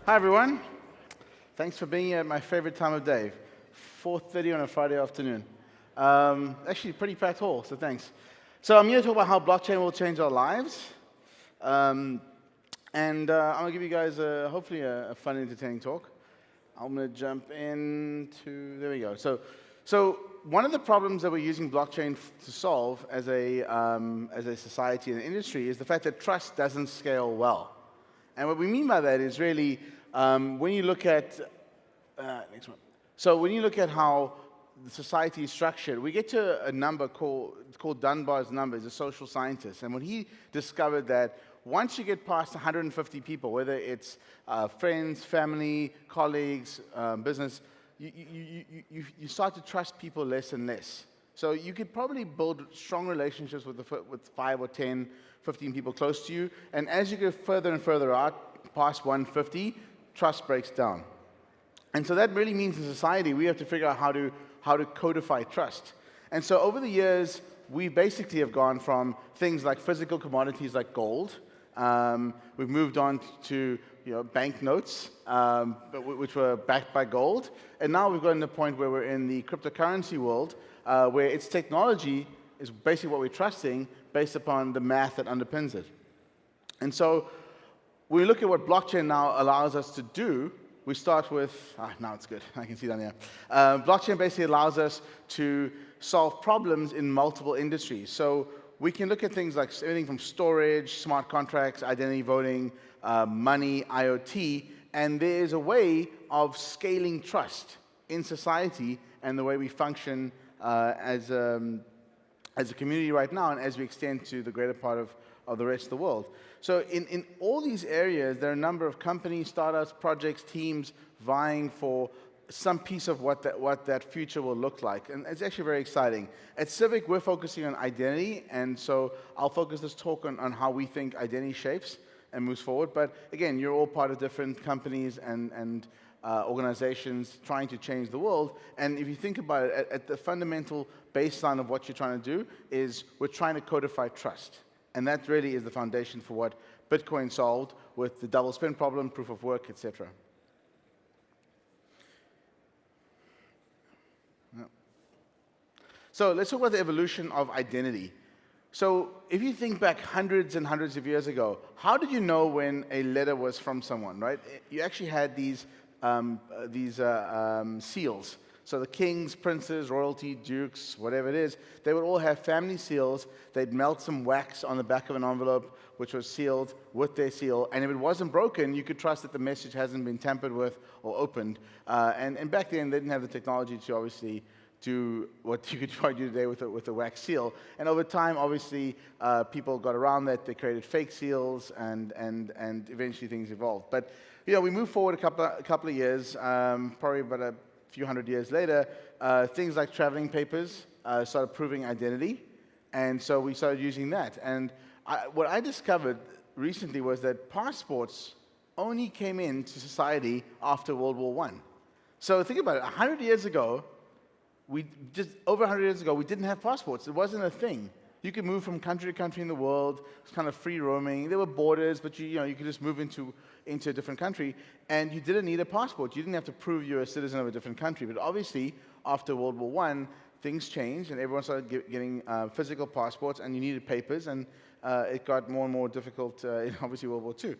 Hi, everyone. Thanks for being here at my favorite time of day, 4:30 on a Friday afternoon. Actually, pretty packed hall, so thanks. So I'm here to talk about how blockchain will change our lives. Um, I'm going to give you guys, hopefully, a fun, entertaining talk. I'm going to jump into, there we go. So one of the problems that we're using blockchain to solve as a society and industry is the fact that trust doesn't scale well. And what we mean by that is really when you look at next one. So when you look at how the society is structured, we get to a number called Dunbar's number. He's a social scientist, and when he discovered that once you get past 150 people, whether it's friends, family, colleagues, business, you start to trust people less and less. So you could probably build strong relationships with 5 or 10, 15 people close to you, and as you go further and further out, past 150, trust breaks down. And so that really means in society, we have to figure out how to codify trust. And so over the years, we basically have gone from things like physical commodities like gold. We've moved on to banknotes, which were backed by gold. And now we've gotten to the point where we're in the cryptocurrency world, where its technology is basically what we're trusting based upon the math that underpins it. And so when we look at what blockchain now allows us to do, we start with, now it's good, I can see down here. Blockchain basically allows us to solve problems in multiple industries. So we can look at things like everything from storage, smart contracts, identity voting, money, IoT, and there is a way of scaling trust in society and the way we function as a community right now and as we extend to the greater part of the rest of the world. So in all these areas, there are a number of companies, startups, projects, teams vying for some piece of what that future will look like. And it's actually very exciting. At Civic, we're focusing on identity, and so I'll focus this talk on how we think identity shapes and moves forward. But again, you're all part of different companies and organizations trying to change the world. And if you think about it, at the fundamental baseline of what you're trying to do is we're trying to codify trust. And that really is the foundation for what Bitcoin solved with the double spend problem, proof of work, etc. So let's talk about the evolution of identity. So if you think back hundreds and hundreds of years ago, how did you know when a letter was from someone, right? You actually had these seals. So the kings, princes, royalty, dukes, whatever it is, they would all have family seals. They'd melt some wax on the back of an envelope, which was sealed with their seal. And if it wasn't broken, you could trust that the message hasn't been tampered with or opened. And back then, they didn't have the technology to obviously do what you could try to do today with a wax seal. And over time, obviously, people got around that. They created fake seals, and eventually things evolved. But we moved forward a couple of years, probably about a few hundred years later. Things like traveling papers started proving identity, and so we started using that. And what I discovered recently was that passports only came into society after World War I. So think about it. 100 years ago, over 100 years ago, we didn't have passports. It wasn't a thing. You could move from country to country in the world. It was kind of free roaming. There were borders, but you could just move into a different country, and you didn't need a passport. You didn't have to prove you're a citizen of a different country. But obviously, after World War I, things changed, and everyone started getting physical passports, and you needed papers, and it got more and more difficult in obviously World War II.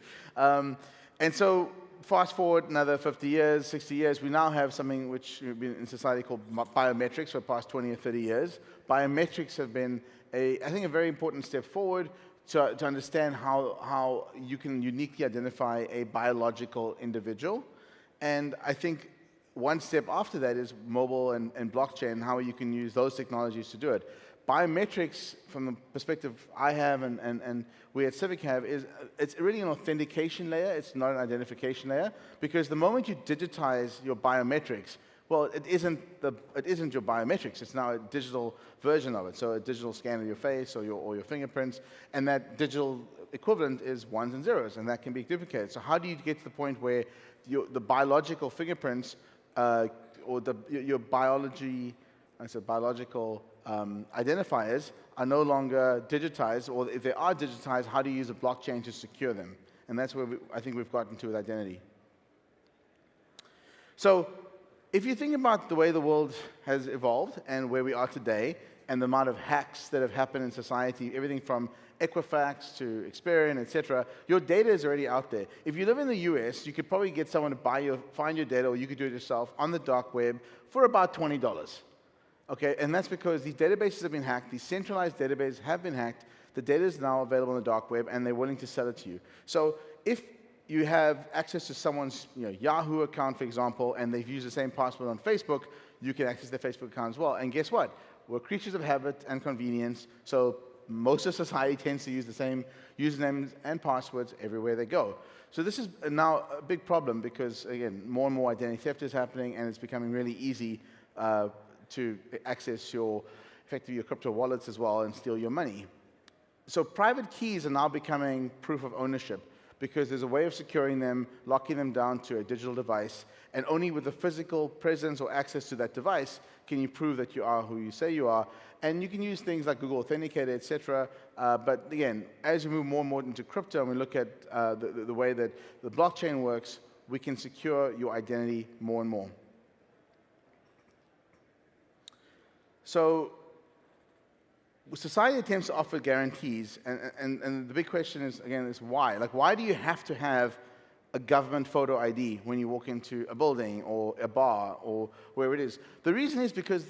And so fast forward another 50 years, 60 years, we now have something which has been in society called biometrics for the past 20 or 30 years. Biometrics have been, I think, a very important step forward to understand how you can uniquely identify a biological individual. And I think one step after that is mobile and blockchain, how you can use those technologies to do it. Biometrics, from the perspective I have and we at Civic have, is it's really an authentication layer. It's not an identification layer, because the moment you digitize your biometrics, well, it isn't your biometrics. It's now a digital version of it. So a digital scan of your face or your fingerprints, and that digital equivalent is ones and zeros, and that can be duplicated. So how do you get to the point where the biological fingerprints or your biological identifiers are no longer digitized, or if they are digitized, how do you use a blockchain to secure them? And that's where I think we've gotten to with identity. So if you think about the way the world has evolved and where we are today and the amount of hacks that have happened in society, everything from Equifax to Experian, etc., your data is already out there. If you live in the US, you could probably get someone to find your data, or you could do it yourself on the dark web for about $20. Okay, and that's because these databases have been hacked, these centralized databases have been hacked, the data is now available on the dark web, and they're willing to sell it to you. So if you have access to someone's Yahoo account, for example, and they've used the same password on Facebook, you can access their Facebook account as well. And guess what? We're creatures of habit and convenience, so most of society tends to use the same usernames and passwords everywhere they go. So this is now a big problem because, again, more and more identity theft is happening, and it's becoming really easy to access effectively your crypto wallets as well and steal your money. So private keys are now becoming proof of ownership because there's a way of securing them, locking them down to a digital device, and only with the physical presence or access to that device can you prove that you are who you say you are. And you can use things like Google Authenticator, etc. But again, as we move more and more into crypto and we look at the way that the blockchain works, we can secure your identity more and more. So society attempts to offer guarantees, and the big question is, again, is why? Like, why do you have to have a government photo ID when you walk into a building or a bar or wherever it is? The reason is because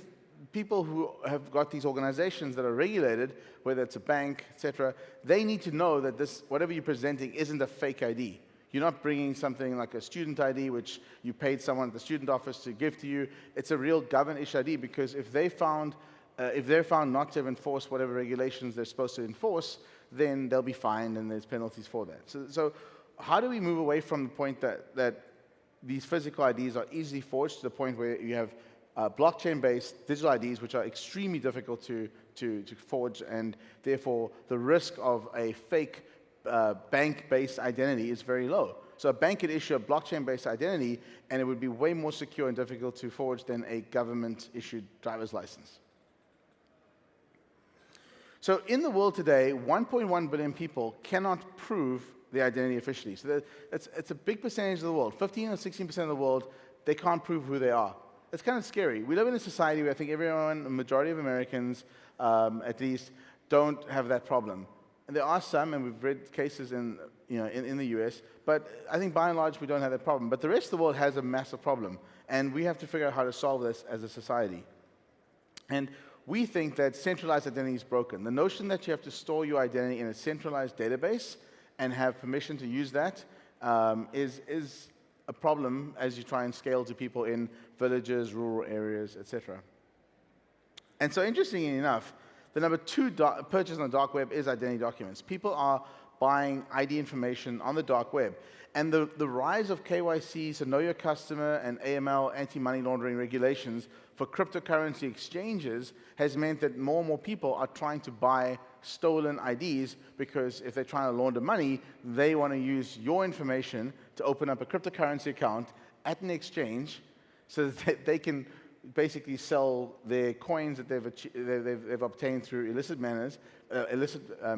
people who have got these organizations that are regulated, whether it's a bank, etc., they need to know that whatever you're presenting isn't a fake ID. You're not bringing something like a student ID, which you paid someone at the student office to give to you. It's a real government-issued ID, because if they're found not to have enforced whatever regulations they're supposed to enforce, then they'll be fined and there's penalties for that. So how do we move away from the point that these physical IDs are easily forged to the point where you have blockchain-based digital IDs, which are extremely difficult to forge, and therefore the risk of a fake bank-based identity is very low. So a bank could issue a blockchain-based identity, and it would be way more secure and difficult to forge than a government-issued driver's license. So in the world today, 1.1 billion people cannot prove their identity officially. So it's a big percentage of the world. 15 or 16% of the world, they can't prove who they are. It's kind of scary. We live in a society where I think everyone, the majority of Americans, at least, don't have that problem. And there are some, and we've read cases in the US, but I think by and large we don't have that problem. But the rest of the world has a massive problem, and we have to figure out how to solve this as a society. And we think that centralized identity is broken. The notion that you have to store your identity in a centralized database and have permission to use that is a problem as you try and scale to people in villages, rural areas, etc. And so interestingly enough, the number 2 purchase on the dark web is identity documents. People are buying ID information on the dark web. And the rise of KYC, so know your customer, and AML, anti-money laundering regulations for cryptocurrency exchanges has meant that more and more people are trying to buy stolen IDs, because if they're trying to launder money, they want to use your information to open up a cryptocurrency account at an exchange so that they can basically sell their coins that they've obtained through illicit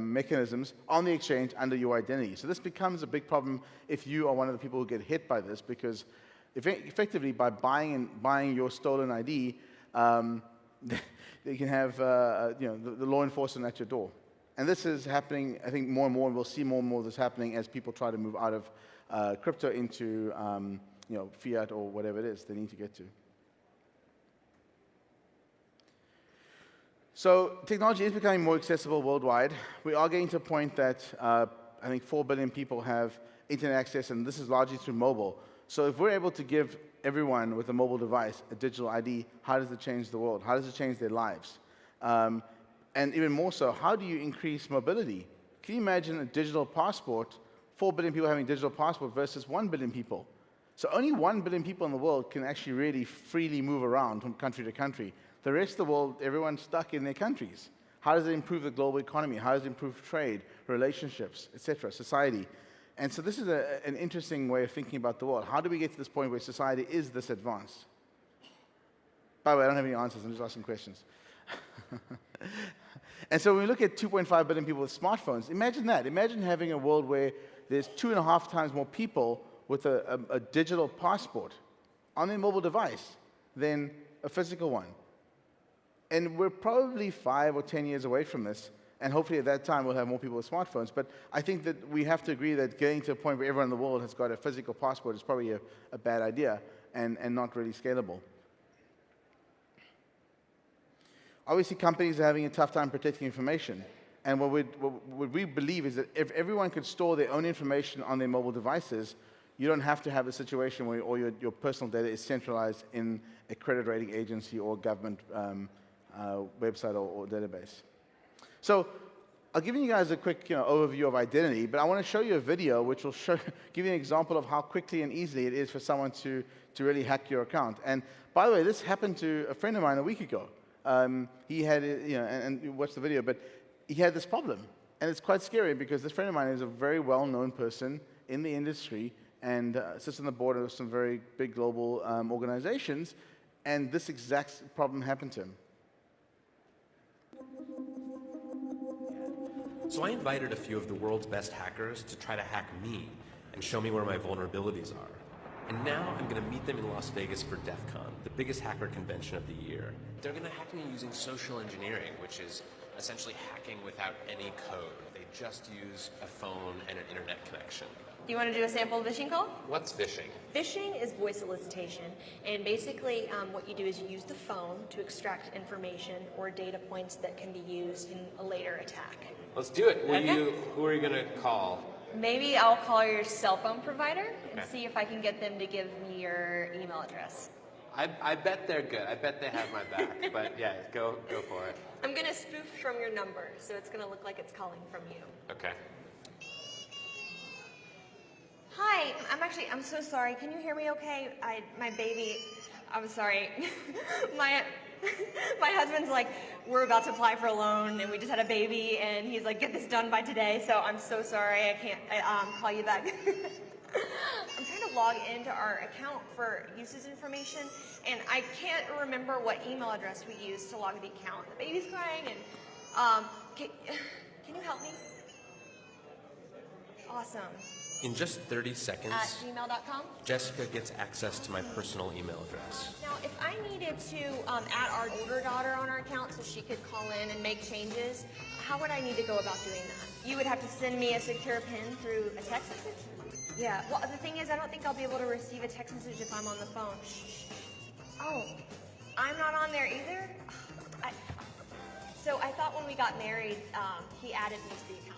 mechanisms on the exchange under your identity. So this becomes a big problem if you are one of the people who get hit by this, because effectively by buying your stolen ID, they can have the law enforcement at your door. And this is happening, I think, more and more, and we'll see more and more of this happening as people try to move out of crypto into fiat or whatever it is they need to get to. So technology is becoming more accessible worldwide. We are getting to a point that I think 4 billion people have internet access, and this is largely through mobile. So if we're able to give everyone with a mobile device a digital ID, how does it change the world? How does it change their lives? And even more so, how do you increase mobility? Can you imagine a digital passport, 4 billion people having a digital passport versus 1 billion people? So only 1 billion people in the world can actually really freely move around from country to country. The rest of the world, everyone's stuck in their countries. How does it improve the global economy? How does it improve trade, relationships, etc., society? And so this is an interesting way of thinking about the world. How do we get to this point where society is this advanced? By the way, I don't have any answers. I'm just asking questions. And so when we look at 2.5 billion people with smartphones, imagine that. Imagine having a world where there's 2.5 times more people with a digital passport. on their mobile device than a physical one. And we're probably 5 or 10 years away from this, and hopefully at that time we'll have more people with smartphones. But I think that we have to agree that getting to a point where everyone in the world has got a physical passport is probably a bad idea and not really scalable. Obviously, companies are having a tough time protecting information. And what we believe is that if everyone could store their own information on their mobile devices, you don't have to have a situation where all your personal data is centralized in a credit rating agency or government website or database. So I'll give you guys a quick overview of identity, but I want to show you a video which will give you an example of how quickly and easily it is for someone to really hack your account. And by the way, this happened to a friend of mine a week ago. He had, and you watch the video, but he had this problem. And it's quite scary because this friend of mine is a very well-known person in the industry and sits on the board of some very big global organizations, and this exact problem happened to him. So I invited a few of the world's best hackers to try to hack me and show me where my vulnerabilities are. And now I'm going to meet them in Las Vegas for DEF CON, the biggest hacker convention of the year. They're going to hack me using social engineering, which is essentially hacking without any code. They just use a phone and an internet connection. Do you want to do a sample phishing call? What's phishing? Phishing is voice solicitation, and basically what you do is you use the phone to extract information or data points that can be used in a later attack. Let's do it. Who are you going to call? Maybe I'll call your cell phone provider and see if I can get them to give me your email address. I bet they're good. I bet they have my back. But yeah, go for it. I'm going to spoof from your number, so it's going to look like it's calling from you. Okay. Hi, I'm so sorry. Can you hear me okay? My baby, I'm sorry. my husband's like, we're about to apply for a loan and we just had a baby and he's like, get this done by today. So I'm so sorry. I can't call you back. I'm trying to log into our account for uses information and I can't remember what email address we used to log the account. The baby's crying and can you help me? Awesome. In just 30 seconds, At gmail.com? Jessica gets access to my personal email address. Now, if I needed to add our older daughter on our account so she could call in and make changes, how would I need to go about doing that? You would have to send me a secure PIN through a text message? Yeah, well, the thing is, I don't think I'll be able to receive a text message if I'm on the phone. Shh. Oh, I'm not on there either? So I thought when we got married, he added me to the account.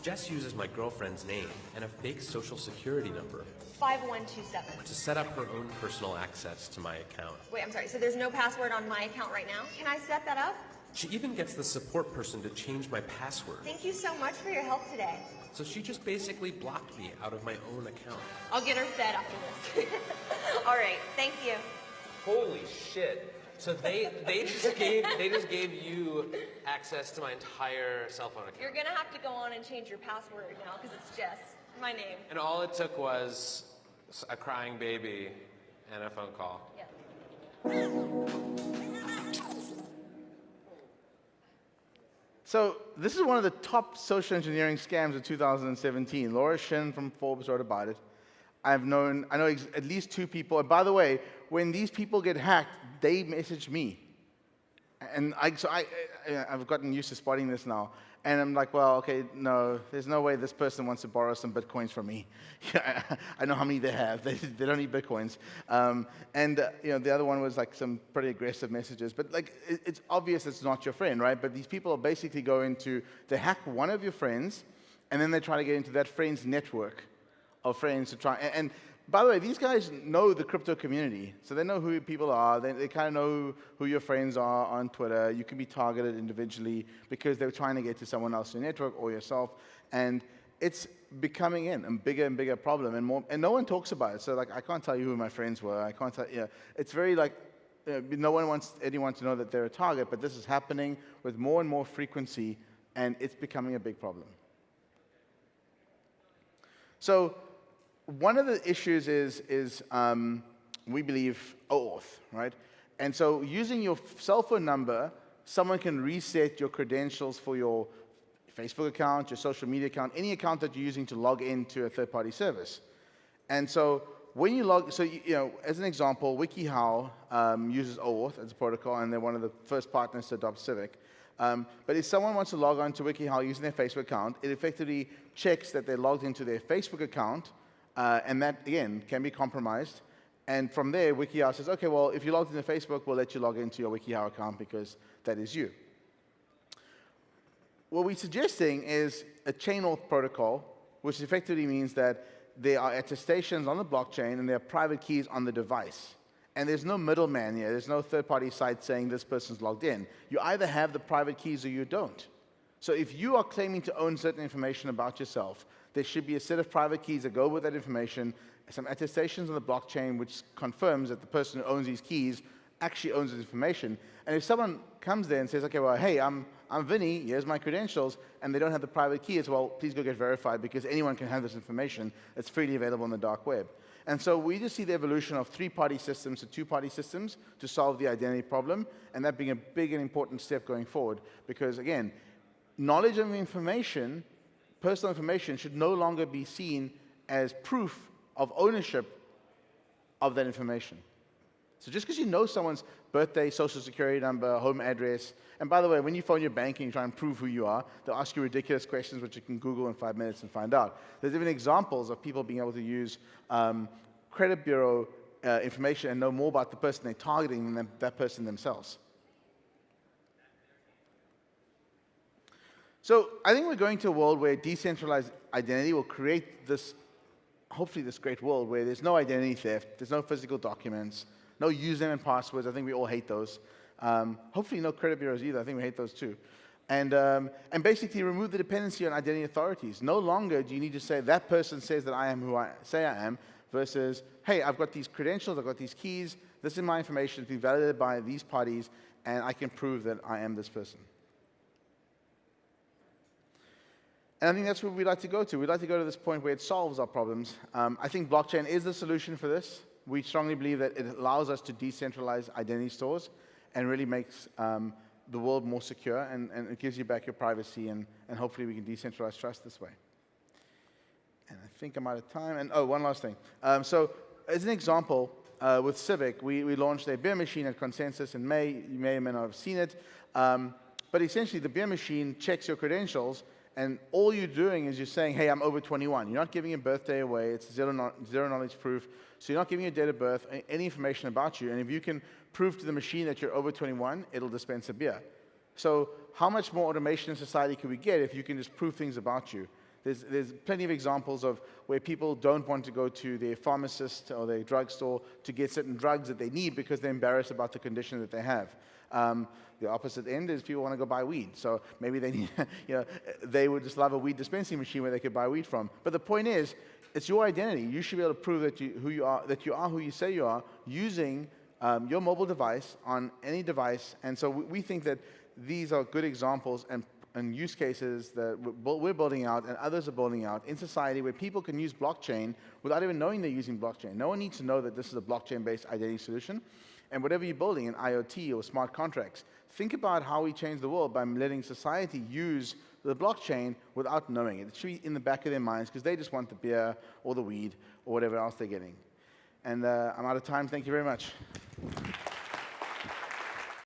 Jess uses my girlfriend's name and a fake social security number 5127. to set up her own personal access to my account. Wait, I'm sorry, so there's no password on my account right now? Can I set that up? She even gets the support person to change my password. Thank you so much for your help today. So she just basically blocked me out of my own account. I'll get her fed after this. All right, thank you. Holy shit. So they just gave you access to my entire cell phone account. You're gonna have to go on and change your password now because it's Jess, my name. And all it took was a crying baby and a phone call. Yeah. So this is one of the top social engineering scams of 2017. Laura Shin from Forbes wrote about it. I know at least 2 people. And by the way, when these people get hacked, they message me. And I've gotten used to spotting this now. And I'm like, well, okay, no, there's no way this person wants to borrow some Bitcoins from me. I know how many they have. They don't need Bitcoins. The other one was like some pretty aggressive messages. But like, it's obvious it's not your friend, right? But these people are basically they hack one of your friends, and then they try to get into that friend's network of friends to try. And by the way, these guys know the crypto community, so they know who people are. They kind of know who your friends are on Twitter. You can be targeted individually because they're trying to get to someone else in your network or yourself. And it's becoming a bigger and bigger problem, and no one talks about it. So like, I can't tell you who my friends were. I can't tell. It's very like no one wants anyone to know that they're a target. But this is happening with more and more frequency, and it's becoming a big problem. So one of the issues is we believe OAuth, right? And so using your cell phone number, someone can reset your credentials for your Facebook account, your social media account, any account that you're using to log into a third-party service. And so when you log, so as an example, WikiHow uses OAuth as a protocol, and they're one of the first partners to adopt Civic. But if someone wants to log on to WikiHow using their Facebook account, it effectively checks that they're logged into their Facebook account, and that, again, can be compromised. And from there, WikiHow says, okay, well, if you logged into Facebook, we'll let you log into your WikiHow account because that is you. What we're suggesting is a chain auth protocol, which effectively means that there are attestations on the blockchain and there are private keys on the device. And there's no middleman here. There's no third-party site saying this person's logged in. You either have the private keys or you don't. So if you are claiming to own certain information about yourself, there should be a set of private keys that go with that information, some attestations on the blockchain which confirms that the person who owns these keys actually owns this information. And if someone comes there and says, okay, well, hey, I'm Vinny, here's my credentials, and they don't have the private key, it's, well, please go get verified because anyone can have this information. It's freely available on the dark web. And so we just see the evolution of three-party systems to two-party systems to solve the identity problem, and that being a big and important step going forward because, again, knowledge of information, personal information, should no longer be seen as proof of ownership of that information. So just because you know someone's birthday, social security number, home address, and by the way, when you phone your bank and you try and prove who you are, they'll ask you ridiculous questions which you can Google in 5 minutes and find out. There's even examples of people being able to use credit bureau information and know more about the person they're targeting than that person themselves. So I think we're going to a world where decentralized identity will create this, hopefully this great world where there's no identity theft, there's no physical documents, no username and passwords. I think we all hate those. Hopefully no credit bureaus either. I think we hate those too. And basically remove the dependency on identity authorities. No longer do you need to say that person says that I am who I say I am versus, hey, I've got these credentials, I've got these keys, this is my information, it's been validated by these parties, and I can prove that I am this person. And I think that's where we'd like to go to. We'd like to go to this point where it solves our problems. I think blockchain is the solution for this. We strongly believe that it allows us to decentralize identity stores and really makes the world more secure, and it gives you back your privacy, and hopefully we can decentralize trust this way. And I think I'm out of time. And oh, one last thing. So as an example, with Civic, we launched a beer machine at Consensus in May. You may or may not have seen it. But essentially, the beer machine checks your credentials, and all you're doing is you're saying, hey, I'm over 21. You're not giving your birthday away. It's zero knowledge proof. So you're not giving your date of birth, any information about you. And if you can prove to the machine that you're over 21, it'll dispense a beer. So how much more automation in society can we get if you can just prove things about you? There's plenty of examples of where people don't want to go to their pharmacist or their drugstore to get certain drugs that they need because they're embarrassed about the condition that they have. The opposite end is people want to go buy weed. So maybe they need, they would just love a weed dispensing machine where they could buy weed from. But the point is, it's your identity. You should be able to prove that you are who you say you are using your mobile device on any device. And so we think that these are good examples and use cases that we're building out and others are building out in society where people can use blockchain without even knowing they're using blockchain. No one needs to know that this is a blockchain-based identity solution. And whatever you're building in IoT or smart contracts, think about how we change the world by letting society use the blockchain without knowing it. It should be in the back of their minds because they just want the beer or the weed or whatever else they're getting. And I'm out of time. Thank you very much.